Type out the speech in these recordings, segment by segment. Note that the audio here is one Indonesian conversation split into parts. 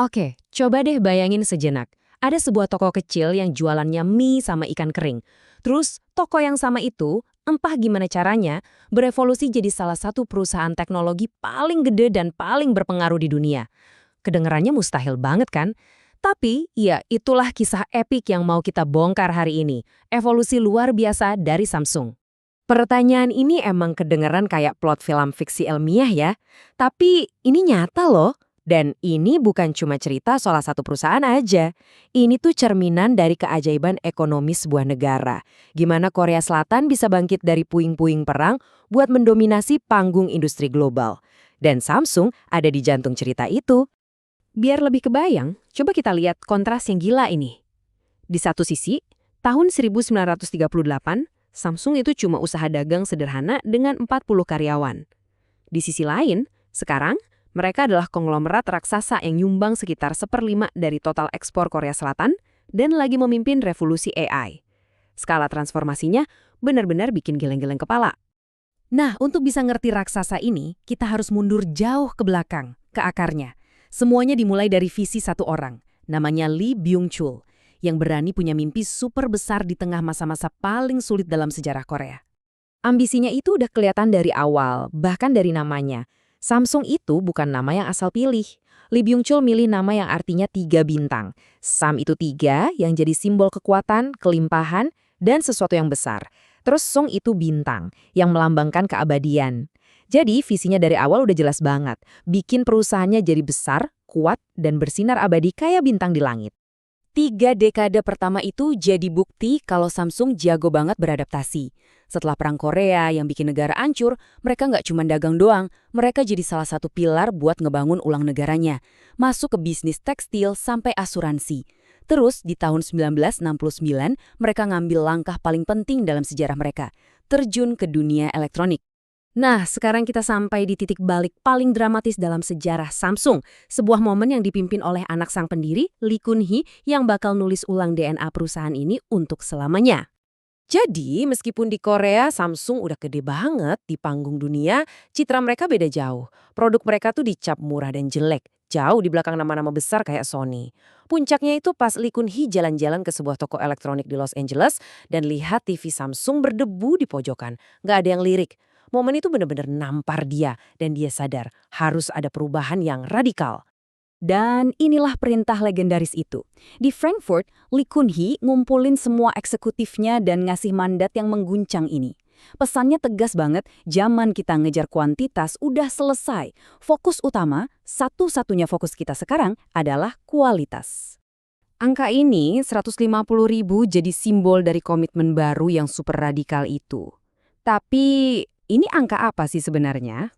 Oke, coba deh bayangin sejenak. Ada sebuah toko kecil yang jualannya mie sama ikan kering. Terus, toko yang sama itu, entah gimana caranya, berevolusi jadi salah satu perusahaan teknologi paling gede dan paling berpengaruh di dunia. Kedengerannya mustahil banget kan? Tapi, ya itulah kisah epik yang mau kita bongkar hari ini. Evolusi luar biasa dari Samsung. Pertanyaan ini emang kedengeran kayak plot film fiksi ilmiah ya. Tapi ini nyata loh. Dan ini bukan cuma cerita salah satu perusahaan aja. Ini tuh cerminan dari keajaiban ekonomi sebuah negara. Gimana Korea Selatan bisa bangkit dari puing-puing perang buat mendominasi panggung industri global. Dan Samsung ada di jantung cerita itu. Biar lebih kebayang, coba kita lihat kontras yang gila ini. Di satu sisi, tahun 1938, Samsung itu cuma usaha dagang sederhana dengan 40 karyawan. Di sisi lain, sekarang, mereka adalah konglomerat raksasa yang nyumbang sekitar 1/5 dari total ekspor Korea Selatan dan lagi memimpin revolusi AI. Skala transformasinya benar-benar bikin geleng-geleng kepala. Nah, untuk bisa ngerti raksasa ini, kita harus mundur jauh ke belakang, ke akarnya. Semuanya dimulai dari visi satu orang, namanya Lee Byung-chul, yang berani punya mimpi super besar di tengah masa-masa paling sulit dalam sejarah Korea. Ambisinya itu udah kelihatan dari awal, bahkan dari namanya. Samsung itu bukan nama yang asal pilih. Lee Byung-chul milih nama yang artinya 3 bintang. Sam itu 3 yang jadi simbol kekuatan, kelimpahan, dan sesuatu yang besar. Terus Sung itu bintang yang melambangkan keabadian. Jadi visinya dari awal udah jelas banget. Bikin perusahaannya jadi besar, kuat, dan bersinar abadi kayak bintang di langit. 3 dekade pertama itu jadi bukti kalau Samsung jago banget beradaptasi. Setelah Perang Korea yang bikin negara hancur, mereka nggak cuma dagang doang, mereka jadi salah satu pilar buat ngebangun ulang negaranya. Masuk ke bisnis tekstil sampai asuransi. Terus di tahun 1969, mereka ngambil langkah paling penting dalam sejarah mereka, terjun ke dunia elektronik. Nah, sekarang kita sampai di titik balik paling dramatis dalam sejarah Samsung. Sebuah momen yang dipimpin oleh anak sang pendiri, Lee Kun-hee, yang bakal nulis ulang DNA perusahaan ini untuk selamanya. Jadi, meskipun di Korea Samsung udah gede banget di panggung dunia, citra mereka beda jauh. Produk mereka tuh dicap murah dan jelek, jauh di belakang nama-nama besar kayak Sony. Puncaknya itu pas Lee Kun-hee jalan-jalan ke sebuah toko elektronik di Los Angeles dan lihat TV Samsung berdebu di pojokan. Nggak ada yang lirik. Momen itu benar-benar nampar dia dan dia sadar harus ada perubahan yang radikal. Dan inilah perintah legendaris itu. Di Frankfurt, Lee Kun-hee ngumpulin semua eksekutifnya dan ngasih mandat yang mengguncang ini. Pesannya tegas banget, zaman kita ngejar kuantitas udah selesai. Fokus utama, satu-satunya fokus kita sekarang adalah kualitas. Angka ini 150.000 jadi simbol dari komitmen baru yang super radikal itu. Tapi ini angka apa sih sebenarnya?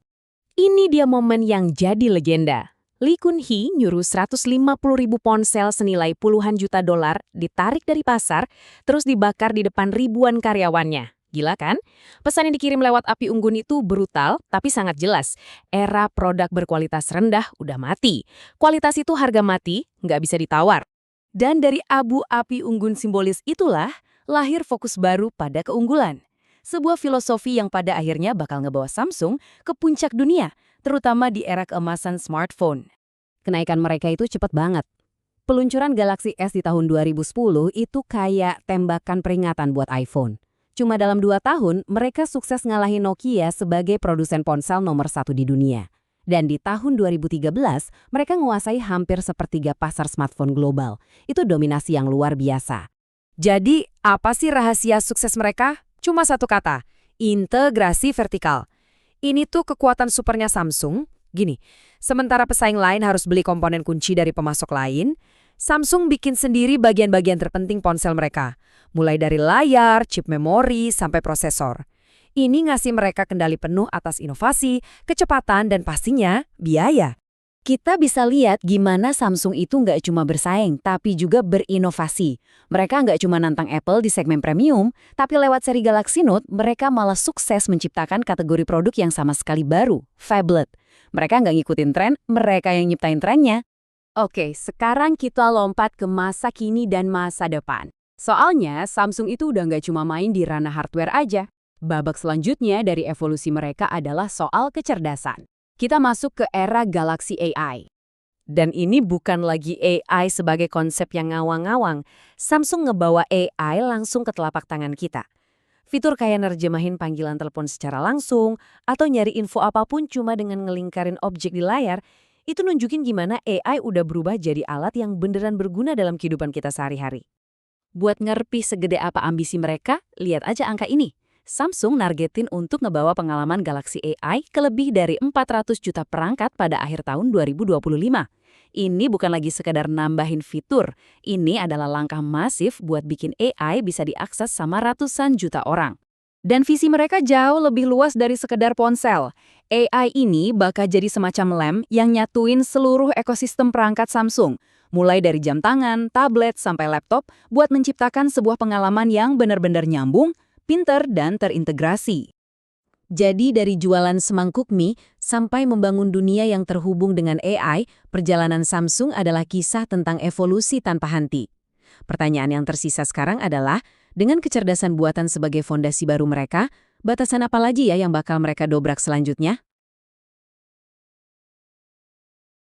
Ini dia momen yang jadi legenda. Lee Kun-hee nyuruh 150.000 ponsel senilai puluhan juta dolar ditarik dari pasar, terus dibakar di depan ribuan karyawannya. Gila kan? Pesan yang dikirim lewat api unggun itu brutal, tapi sangat jelas. Era produk berkualitas rendah udah mati. Kualitas itu harga mati, nggak bisa ditawar. Dan dari abu api unggun simbolis itulah lahir fokus baru pada keunggulan. Sebuah filosofi yang pada akhirnya bakal ngebawa Samsung ke puncak dunia, terutama di era keemasan smartphone. Kenaikan mereka itu cepat banget. Peluncuran Galaxy S di tahun 2010 itu kayak tembakan peringatan buat iPhone. Cuma dalam 2 tahun, mereka sukses ngalahin Nokia sebagai produsen ponsel nomor 1 di dunia. Dan di tahun 2013, mereka menguasai hampir sepertiga pasar smartphone global. Itu dominasi yang luar biasa. Jadi, apa sih rahasia sukses mereka? Cuma satu kata, integrasi vertikal. Ini tuh kekuatan supernya Samsung. Gini, sementara pesaing lain harus beli komponen kunci dari pemasok lain, Samsung bikin sendiri bagian-bagian terpenting ponsel mereka. Mulai dari layar, chip memori, sampai prosesor. Ini ngasih mereka kendali penuh atas inovasi, kecepatan, dan pastinya biaya. Kita bisa lihat gimana Samsung itu nggak cuma bersaing, tapi juga berinovasi. Mereka nggak cuma nantang Apple di segmen premium, tapi lewat seri Galaxy Note, mereka malah sukses menciptakan kategori produk yang sama sekali baru, phablet. Mereka nggak ngikutin tren, mereka yang nyiptain trennya. Oke, sekarang kita lompat ke masa kini dan masa depan. Soalnya, Samsung itu udah nggak cuma main di ranah hardware aja. Babak selanjutnya dari evolusi mereka adalah soal kecerdasan. Kita masuk ke era Galaxy AI. Dan ini bukan lagi AI sebagai konsep yang ngawang-ngawang. Samsung ngebawa AI langsung ke telapak tangan kita. Fitur kayak nerjemahin panggilan telepon secara langsung, atau nyari info apapun cuma dengan ngelingkarin objek di layar, itu nunjukin gimana AI udah berubah jadi alat yang beneran berguna dalam kehidupan kita sehari-hari. Buat ngerti segede apa ambisi mereka, lihat aja angka ini. Samsung nargetin untuk ngebawa pengalaman Galaxy AI ke lebih dari 400 juta perangkat pada akhir tahun 2025. Ini bukan lagi sekedar nambahin fitur, ini adalah langkah masif buat bikin AI bisa diakses sama ratusan juta orang. Dan visi mereka jauh lebih luas dari sekedar ponsel. AI ini bakal jadi semacam lem yang nyatuin seluruh ekosistem perangkat Samsung, mulai dari jam tangan, tablet, sampai laptop, buat menciptakan sebuah pengalaman yang benar-benar nyambung, pinter, dan terintegrasi. Jadi dari jualan semangkuk mie sampai membangun dunia yang terhubung dengan AI, perjalanan Samsung adalah kisah tentang evolusi tanpa henti. Pertanyaan yang tersisa sekarang adalah, dengan kecerdasan buatan sebagai fondasi baru mereka, batasan apa lagi ya yang bakal mereka dobrak selanjutnya?